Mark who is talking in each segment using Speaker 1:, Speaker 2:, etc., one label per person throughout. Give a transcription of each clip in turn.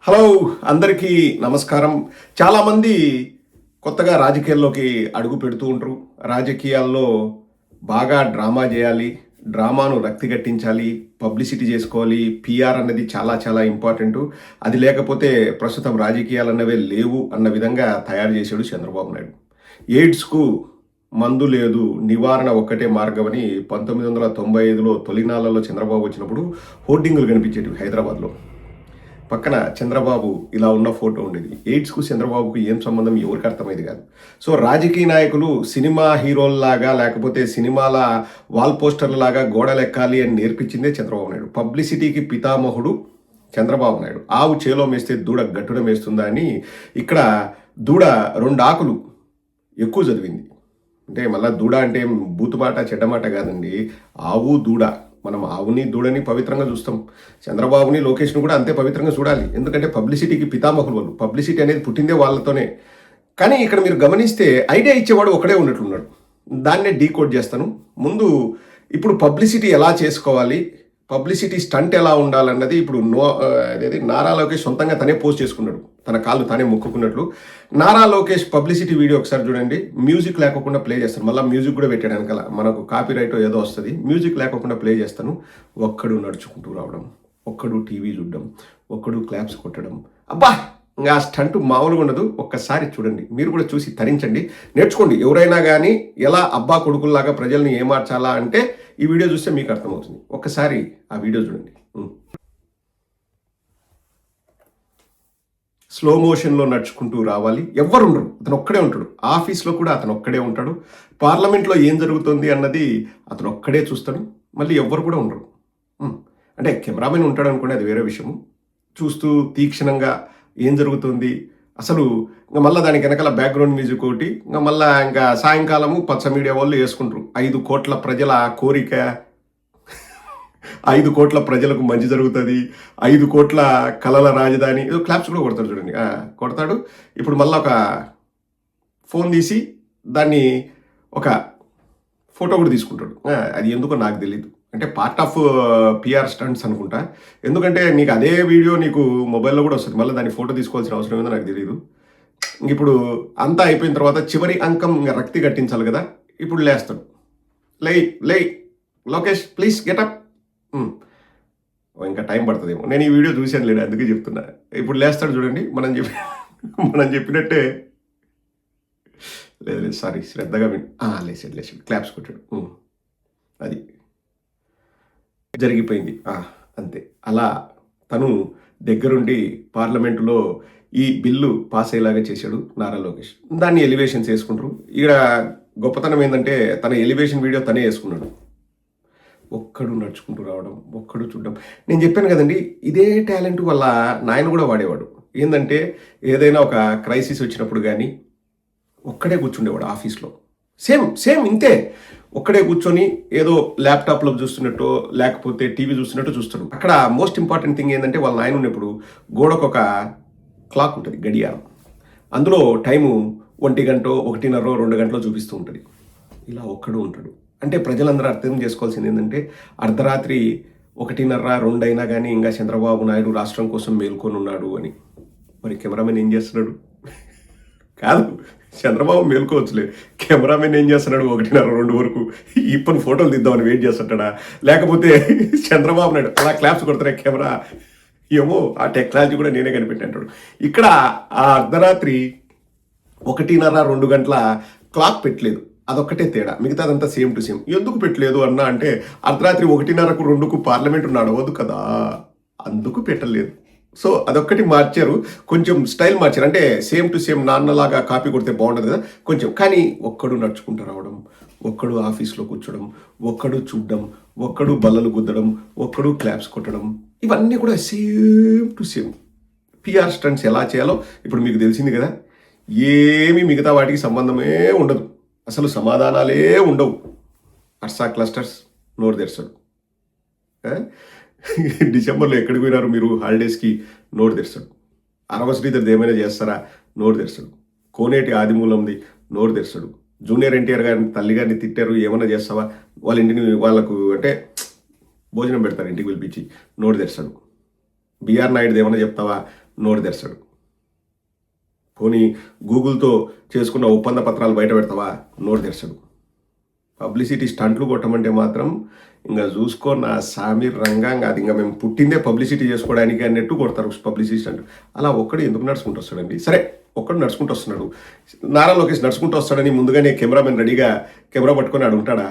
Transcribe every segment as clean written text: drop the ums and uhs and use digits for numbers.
Speaker 1: Hello అందరికీ నమస్కారం. చాలామంది కొత్తగా రాజకీయాల్లోకి అడుగు పెడుతూ ఉంటారు. రాజకీయాల్లో బాగా డ్రామా చేయాలి, డ్రామాను రక్తి కట్టించాలి, పబ్లిసిటీ చేసుకోవాలి. పిఆర్ అన్నది చాలా చాలా ఇంపార్టెంటు. అది లేకపోతే ప్రస్తుతం రాజకీయాలు అన్నవే లేవు అన్న విధంగా తయారు చేశాడు చంద్రబాబు నాయుడు. ఎయిడ్స్కు మందు లేదు, నివారణ ఒక్కటే మార్గమని 1995లో తొలినాళ్లలో చంద్రబాబు వచ్చినప్పుడు హోర్డింగులు కనిపించేటివి హైదరాబాద్లో. పక్కన చంద్రబాబు ఇలా ఉన్న ఫోటో ఉండేది. ఎయిడ్స్కు చంద్రబాబుకు ఏం సంబంధం ఎవరికి అర్థమైంది కాదు. సో రాజకీయ నాయకులు సినిమా హీరోల్లాగా లేకపోతే సినిమాల వాల్ పోస్టర్లాగా గోడలెక్కాలి అని నేర్పించిందే చంద్రబాబు నాయుడు. పబ్లిసిటీకి పితామహుడు చంద్రబాబు నాయుడు. ఆవు చేలో మేస్తే దూడ గట్టున మేస్తుందా అని ఇక్కడ దూడ 2 ఆకులు ఎక్కువ చదివింది. అంటే మళ్ళీ దూడ అంటే బూతుమాట చెడ్డమాట కాదండి, ఆవు దూడ. మనం ఆవుని దూడని పవిత్రంగా చూస్తాం. చంద్రబాబుని లోకేష్ని కూడా అంతే పవిత్రంగా చూడాలి. ఎందుకంటే పబ్లిసిటీకి పితామహులు వాళ్ళు. పబ్లిసిటీ అనేది పుట్టిందే వాళ్ళతోనే. కానీ ఇక్కడ మీరు గమనిస్తే ఐడియా ఇచ్చేవాడు ఒకడే ఉన్నట్లున్నాడు. దాన్నే డీకోడ్ చేస్తాను. ముందు ఇప్పుడు పబ్లిసిటీ ఎలా చేసుకోవాలి, పబ్లిసిటీ స్టంట్ ఎలా ఉండాలన్నది ఇప్పుడు అదేది నారా లోకేష్ సొంతంగా తనే పోస్ట్ చేసుకున్నాడు, తన కాళ్ళు తానే మొక్కుకున్నట్లు. నారా లోకేష్ పబ్లిసిటీ వీడియో ఒకసారి చూడండి. మ్యూజిక్ లేకుండా ప్లే చేస్తాను. మళ్ళీ మ్యూజిక్ కూడా పెట్టాడు వెనకాల, మనకు కాపీ రైట్ ఏదో వస్తుంది. మ్యూజిక్ లేకుండా ప్లే చేస్తాను. ఒక్కడు నడుచుకుంటూ రావడం, ఒక్కడు టీవీ చూడడం, ఒక్కడు క్లాప్స్ కొట్టడం. అబ్బా, ఇంకా ఆ స్టంట్ మామూలుగా ఉండదు. ఒక్కసారి చూడండి, మీరు కూడా చూసి తరించండి, నేర్చుకోండి. ఎవరైనా కానీ ఎలా అబ్బా కొడుకుల్లాగా ప్రజల్ని ఏమార్చాలా అంటే ఈ వీడియో చూస్తే మీకు అర్థమవుతుంది. ఒక్కసారి ఆ వీడియో చూడండి. స్లో మోషన్లో నడుచుకుంటూ రావాలి. ఎవ్వరు ఉండరు, అతను ఒక్కడే ఉంటాడు. ఆఫీస్లో కూడా అతను ఒక్కడే ఉంటాడు. పార్లమెంట్లో ఏం జరుగుతుంది అన్నది అతను ఒక్కడే చూస్తాడు. మళ్ళీ ఎవ్వరు కూడా ఉండరు. అంటే కెమెరామెన్ ఉంటాడు అనుకోండి, అది వేరే విషయము. చూస్తూ తీక్షణంగా ఏం జరుగుతుంది అసలు. ఇంకా మళ్ళీ దానికి వెనకాల బ్యాక్గ్రౌండ్ మ్యూజిక్ ఒకటి. ఇంకా సాయంకాలము పచ్చ మీడియా వాళ్ళు వేసుకుంటారు. 5 కోట్ల ప్రజల కోరిక, 5 కోట్ల ప్రజలకు మంచి జరుగుతుంది, 5 కోట్ల కళల రాజధాని, ఏదో క్లాప్స్ కూడా కొడతాడు చూడండి. కొడతాడు. ఇప్పుడు మళ్ళీ ఒక ఫోన్ తీసి దాన్ని ఒక ఫోటో కూడా తీసుకుంటాడు. అది ఎందుకో నాకు తెలియదు. అంటే పార్ట్ ఆఫ్ పిఆర్ స్టంట్స్ అనుకుంటా. ఎందుకంటే నీకు అదే వీడియో నీకు మొబైల్లో కూడా వస్తుంది. మళ్ళీ దాన్ని ఫోటో తీసుకోవాల్సిన అవసరం ఏదో నాకు తెలియదు. ఇప్పుడు అంతా అయిపోయిన తర్వాత చివరి అంకం ఇంకా రక్తి కట్టించాలి కదా. ఇప్పుడు లేస్తాడు. లే లోకేష్ ప్లీజ్ గెటప్. ఇంకా టైం పడుతుందేమో, నేను ఈ వీడియో చూశాను లేడు, అందుకే చెప్తున్నా. ఇప్పుడు లేస్తాడు చూడండి. మనం చెప్పినట్టే. లేదు సారీ, శ్రద్ధగా లేచాడు క్లాప్స్ కొట్టాడు. అది జరిగిపోయింది అంతే. అలా తను దగ్గరుండి పార్లమెంటులో ఈ బిల్లు పాస్ అయ్యేలాగా చేశాడు నారా లోకేష్. దాన్ని ఎలివేషన్స్ వేసుకుంటారు. ఇక్కడ గొప్పతనం ఏంటంటే తన ఎలివేషన్ వీడియో తనే వేసుకున్నాడు. ఒక్కడు నడుచుకుంటూ రావడం, ఒక్కడు చూడడం. నేను చెప్పాను కదండి, ఇదే టాలెంట్ వల్ల నాయన కూడా వాడేవాడు. ఏంటంటే ఏదైనా ఒక క్రైసిస్ వచ్చినప్పుడు కానీ ఒక్కడే కూర్చుండేవాడు ఆఫీస్లో. సేమ్ ఇంతే. ఒక్కడే కూర్చొని ఏదో ల్యాప్టాప్లో చూస్తున్నట్టు లేకపోతే టీవీ చూస్తున్నట్టు చూస్తాడు. అక్కడ మోస్ట్ ఇంపార్టెంట్ థింగ్ ఏంటంటే వాళ్ళ నాయన ఉన్నప్పుడు గోడకు ఒక క్లాక్ ఉంటుంది, గడియారం. అందులో టైము 1 గంట, 1:30, 2 గంటలో చూపిస్తూ ఉంటుంది. ఇలా ఒక్కడు ఉంటాడు. అంటే ప్రజలందరూ అర్థం చేసుకోవాల్సింది ఏంటంటే అర్ధరాత్రి 1:30, 2 అయినా కానీ ఇంకా చంద్రబాబు నాయుడు రాష్ట్రం కోసం మేల్కొని ఉన్నాడు అని. మరి కెమెరామెన్ ఏం చేస్తున్నాడు? కాదు, చంద్రబాబు మేల్కోవచ్చులే. కెమెరామెన్ ఏం చేస్తున్నాడు? 1:30, 2 వరకు ఇప్పుడు ఫోటోలు తీద్దామని వెయిట్ చేస్తుంటాడా? లేకపోతే చంద్రబాబు నాయుడు అలా క్లాప్స్ కొడతారా కెమెరా? ఏమో, ఆ టెక్నాలజీ కూడా నేనే కనిపెట్టాడు. ఇక్కడ ఆ అర్ధరాత్రి 1:30, 2 గంటల క్లాక్ పెట్టలేదు. అదొక్కటే తేడా, మిగతాదంతా సేమ్ టు సేమ్. ఎందుకు పెట్టలేదు అన్నా అంటే అర్ధరాత్రి 1:30కు 2కు పార్లమెంటు నడవదు కదా, అందుకు పెట్టలేదు. సో అదొక్కటి మార్చారు, కొంచెం స్టైల్ మార్చారు. అంటే సేమ్ టు సేమ్ నాన్నలాగా కాపీ కొడితే బాగుంటుంది కదా కొంచెం. కానీ ఒక్కడు నడుచుకుంటూ రావడం, ఒక్కడు ఆఫీస్లో కూర్చోడం, ఒక్కడు చూడడం, ఒక్కడు బల్లలు గుద్దడం, ఒక్కడు క్లాప్స్ కొట్టడం, ఇవన్నీ కూడా same to same PR stunts ఎలా చేయాలో ఇప్పుడు మీకు తెలిసింది కదా. ఏమీ మిగతా వాటికి సంబంధమే ఉండదు, అసలు సమాధానాలే ఉండవు. అర్సా క్లస్టర్స్ నోరు తెరచడు. డిసెంబర్లో ఎక్కడికి పోయినారు మీరు హాలిడేస్కి? నోరు తెరచడు. అరవ శ్రీధర్ ఏమైనా చేస్తారా? నోరు తెరచడు. కోనేటి ఆదిమూలంది నోరు తెరచడు. జూనియర్ ఎన్టీఆర్ గారిని తల్లి గారిని తిట్టారు, ఏమైనా చేస్తావా? వాళ్ళ ఇంటిని వాళ్ళకు అంటే భోజనం పెడతారు ఇంటికి పిలిపించి, నోరు తెరచడు. బిఆర్ నాయుడు ఏమైనా చెప్తావా? నోరు తెరచడు. పోనీ గూగుల్తో చేసుకున్న ఒప్పంద పత్రాలు బయట పెడతావా? నోరు తెరచడు. పబ్లిసిటీ స్టంట్లు కొట్టమంటే మాత్రం ఇంకా చూసుకో నా సామి రంగంగా, అది ఇంకా మేము పుట్టిందే పబ్లిసిటీ చేసుకోవడానికి అన్నట్టు కొడతారు పబ్లిసిటీ స్టంట్. అలా ఒక్కడు ఎందుకు నడుచుకుంటూ వస్తాడండి? సరే, ఒక్కడు నడుచుకుంటూ వస్తున్నాడు, నారా లోకేష్ నడుచుకుంటూ వస్తాడని ముందుగానే కెమెరామెన్ రెడీగా కెమెరా పట్టుకొని ఆడు ఉంటాడా?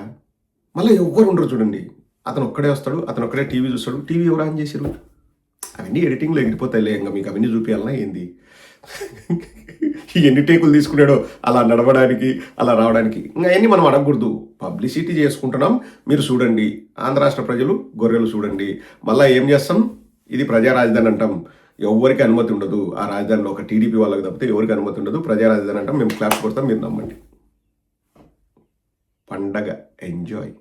Speaker 1: మళ్ళీ ఎవ్వరు ఉండరు చూడండి. అతను ఒక్కడే వస్తాడు, అతను ఒక్కడే టీవీ చూస్తాడు. టీవీ ఎవరు ఆన్ చేశారు? అవన్నీ ఎడిటింగ్లో ఎగిరిపోతాయిలే, ఇంకా మీకు అవన్నీ చూపించాలన్నా ఏంది? ఎన్ని టేకులు తీసుకున్నాడో అలా నడవడానికి, అలా రావడానికి. ఇంకా అవన్నీ మనం అడగకూడదు. పబ్లిసిటీ చేసుకుంటున్నాం, మీరు చూడండి. ఆంధ్ర రాష్ట్ర ప్రజలు గొర్రెలు చూడండి. మళ్ళీ ఏం చేస్తాం? ఇది ప్రజా రాజధాని అంటాం. ఎవరికి అనుమతి ఉండదు ఆ రాజధానిలో, ఒక టీడీపీ వాళ్ళకి తప్పితే ఎవరికి అనుమతి ఉండదు. ప్రజా రాజధాని అంటాం, మేము క్లాప్స్ కొడతాం, మీరు నమ్మండి. పండగ ఎంజాయ్.